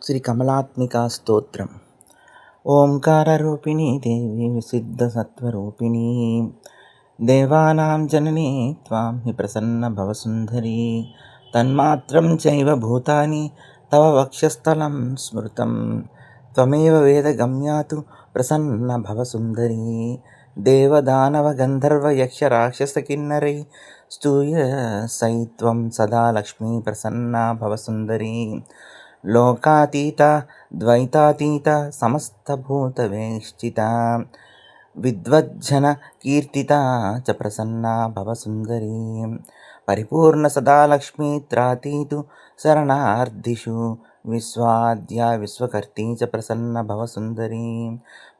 శ్రీ కమలాత్మికా స్తోత్రం. ఓంకారరూపిణీ దేవి విసిద్ధసత్వరూపిణీ దేవానాం జననీ త్వాం హి ప్రసన్న భవసుందరీ తన్మాత్రం చైవ భూతాని తవ వక్షస్థలం స్మృతం త్వమేవ వేదగమ్యాతు ప్రసన్న భవసుందరీ దేవదానవ గంధర్వ యక్ష రాక్షస కిన్నరై స్తూయసైత్వం సదా లక్ష్మీ ప్రసన్న భవసుందరీ లోకాతీత ద్వైతాతీత సమస్తభూతవేష్టిత విద్వజ్జన కీర్తిత చ ప్రసన్నా భవసుందరీ పరిపూర్ణ సదా లక్ష్మీ త్రాతీతు శరణార్థిషు విశ్వాద్య విశ్వకర్తీ చ ప్రసన్న భవసుందరీ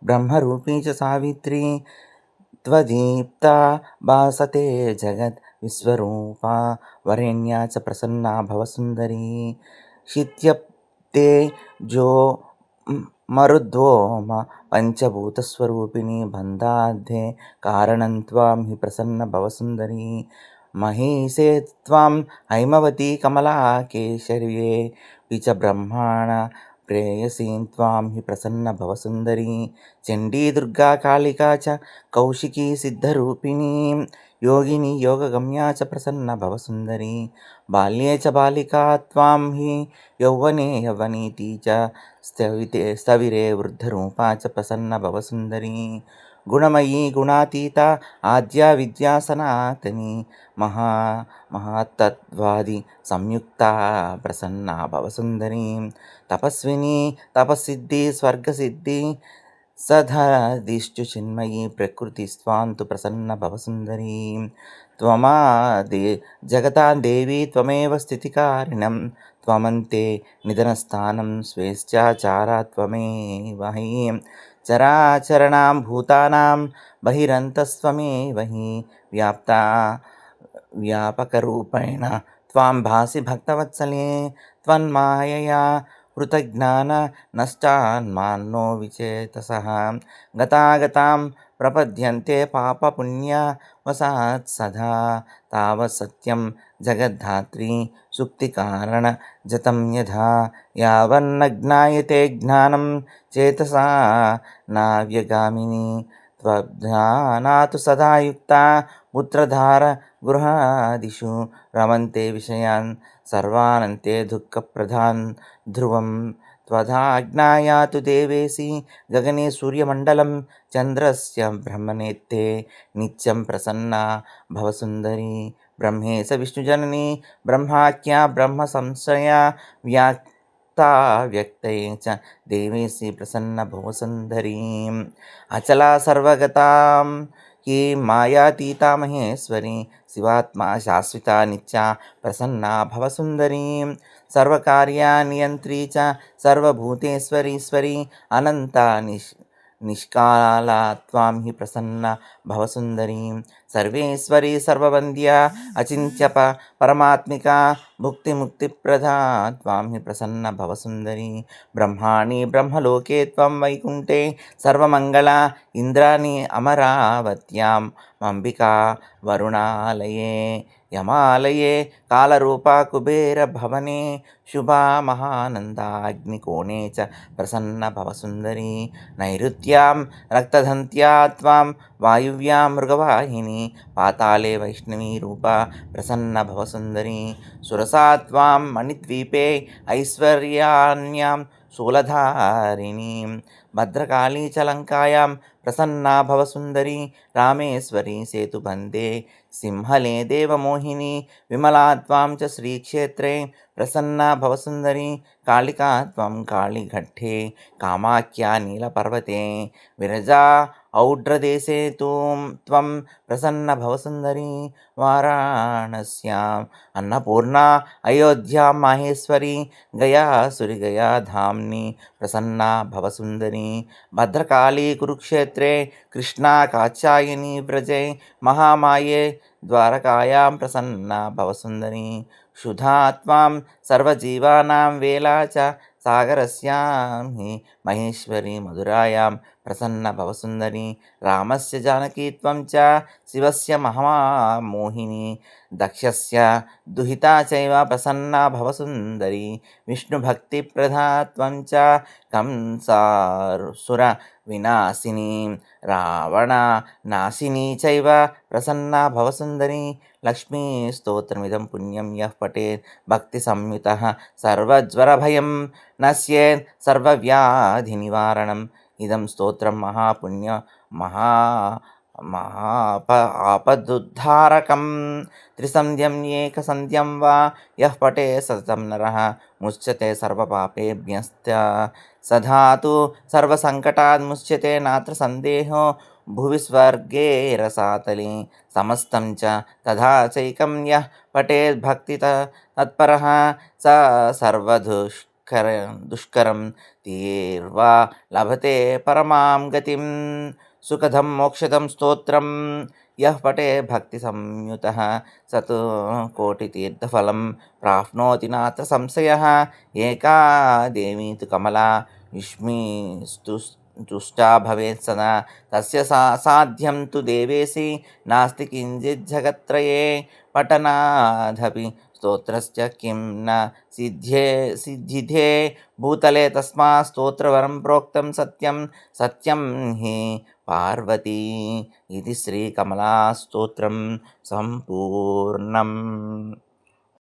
బ్రహ్మరూపీ చ సావిత్రీ త్వదీప్తా భాసతే జగత్ విశ్వరూపా వరేణ్యా చ ప్రసన్నా భవసుందరీ శిత్యప్తే జో మరుద్వోమ పంచభూతస్వరూపిణి బంధార్థే కారణం త్వాం హి ప్రసన్న భవసుందరీ మహేశే త్వాం హైమవతీ కమలా కేశర్యే విచ బ్రహ్మాణ ప్రేయసీం త్వాం హి ప్రసన్న భవసుందరీ చండీ దుర్గా కాళికా చ కౌశికీ సిద్ధరూపిణీ యోగిని యోగగమ్యా చ ప్రసన్న భవసుందరీ బాల్యే చ బాలికా త్వాం హి యౌవనే యవ్వనీతి చ స్థవిరే వృద్ధరూపా చ ప్రసన్న భవసుందరీ గుణమయీ గుణాతీత ఆద్యా విద్యా సనాతని మహాతత్వాది సంయుక్త ప్రసన్న భవసుందరీ తపస్విని తపస్సిద్ధి స్వర్గసిద్ధి సదధిష్ఠు చిన్మయీ ప్రకృతి స్వాంతు ప్రసన్న భవసుందరీ త్వమాది జగతాం దేవీ త్వమేవ స్థితికారిణం త్వమంతే నిధనస్థానం స్వేచ్ఛాచారా త్వమేవ హి చరాచరణాం భూతానాం బహిరంతస్త్వమేవ హి వ్యాపకరూపేణ త్వాం భాసి భక్తవత్సలే త్వన్మాయయా హృతజ్ఞాన నష్టాన్మాన్నో విచేతసః గతాగతాం ప్రపద్యంతే పాపపుణ్య వసాత్ సదా తావత్ సత్యం జగద్ధాత్రీ సుక్తికారణ జతం యథా యావన్న జ్ఞాయతే జ్ఞానం చేతసా నావ్యగామిని త్వజ్ఞానాతు సదా యుక్తా పుత్రధార గృహాదిషు రమంతే విషయాన్ సర్వానంతే దుఃఖప్రధాన్ ధ్రువం త్వదాజ్ఞాయాతు దేవేసి గగనే సూర్యమండలం చంద్రస్య బ్రహ్మణేత్తే నిత్యం ప్రసన్నా భవసుందరీ బ్రహ్మేశ విష్ణుజననీ బ్రహ్మాఖ్యా బ్రహ్మ సంశయ వ్యక్తే చ దేవేసి ప్రసన్న భవసుందరీ అచలా సర్వగతాం హి మాయాతీతా మహేశ్వరీ శివాత్మా శాశ్వత నిత్యా ప్రసన్నా భవసుందరీ సర్వకార్యనియంత్రీ చ సర్వభూతేశ్వరీశ్వరీ అనంతా నిష్కాలా త్వాం హి ప్రసన్న భవసుందరీ సర్వేశ్వరీ సర్వవంద్యా అచింత్య పరమాత్మికా భుక్తిముక్తిప్రదా త్వాం హి ప్రసన్న భవసుందరీ బ్రహ్మాణి బ్రహ్మలోకే త్వం వైకుంఠే సర్వమంగళ ఇంద్రాణి అమరావత్యాం అంబికా వరుణాలయే యమాలయే కాలరూపా కుబేర భవనే శుభా మహానందాగ్నికోణే చ ప్రసన్న భవసుందరీ నైరుత్యాం రక్తదంత్యా త్వాం వాయువ్యాం మృగవాహిని పాతాళే వైష్ణవీ రూపా ప్రసన్న భవసుందరీ సురసా త్వాం మణిద్వీపే ఐశ్వర్యాన్యాం శూలధారిణీం భద్రకాళీ చ లంకాయాం ప్రసన్నా భవసుందరీ రామేశ్వరీ సేతుబందే సింహలే దేవమోహిని విమలా త్వాం చ శ్రీక్షేత్రే ప్రసన్నా భవసుందరీ కాళికా త్వం కాళీఘట్టే కామాఖ్యా నీలపర్వతే విరజా ఔడ్రదేశే త్వం ప్రసన్న భవసుందరీ వారాణస్యాం అన్నపూర్ణా అయోధ్యాం మాహేశ్వరీ గయాసురి గయాధామ్ని ప్రసన్నా భవసుందరీ భద్రకాళీ కురుక్షేత్రే కృష్ణా కాత్యాయనీ వ్రజే మహామాయే ద్వారకాయాం ప్రసన్నా భవసుందరీ శుధా త్వాం సర్వజీవానాం వేలా చ సాగరస్యాం హి మహేశ్వరీ మధురాయాం ప్రసన్న భవసుందరి రామస్య జానకీ త్వం చ శివస్య మహామోహిని దక్షస్య దుహితా చైవ ప్రసన్నా భవసుందరి విష్ణుభక్తిప్రదా త్వం చ కంసాసుర వినాశిని రావణ నాశిని చైవ ప్రసన్నా భవసుందరి లక్ష్మీ స్తోత్రమిదం పుణ్యం యః పఠేత్ భక్తి సంయుతః సర్వజ్వరభయం నశ్యేత్ సర్వవ్యాధి నివారణం ఇదం స్తోత్రం మహాపుణ్య మహా ఆపదుద్ధారకం త్రిసంధ్యం ఏకసంధ్యం వా యః పఠే సతతం నరః ముచ్యతే సర్వపాపేభ్యశ్చ సధాతు సర్వసంకటాద్ ముచ్యతే నాత్ర సందేహో భువి స్వర్గే రసాతలి సమస్తం చ తథా చైకం యః పఠేత్ భక్తి తత్పరః స దుష్కరం తీర్వా లభతే పరమాం గతిం సుఖదం మోక్షదం స్తోత్రం యః పఠే భక్తి సంయుతః సతు కోటితీర్థఫలం ప్రాప్నోతి నాత్ర సంశయః ఏకా దేవీ తు కమలా తుష్టా భవేత్ సదా తస్య సాధ్యం తు దేవేసి నాస్తి కించిజ్జగత్రయే పఠనాదపి స్తోత్రస్య కిం న సిద్ధ్యతే భూతలే తస్మాత్ స్తోత్రవరం ప్రోక్తం సత్యం సత్యం హి పార్వతీ ఇది శ్రీకమలాస్తోత్రం సంపూర్ణం.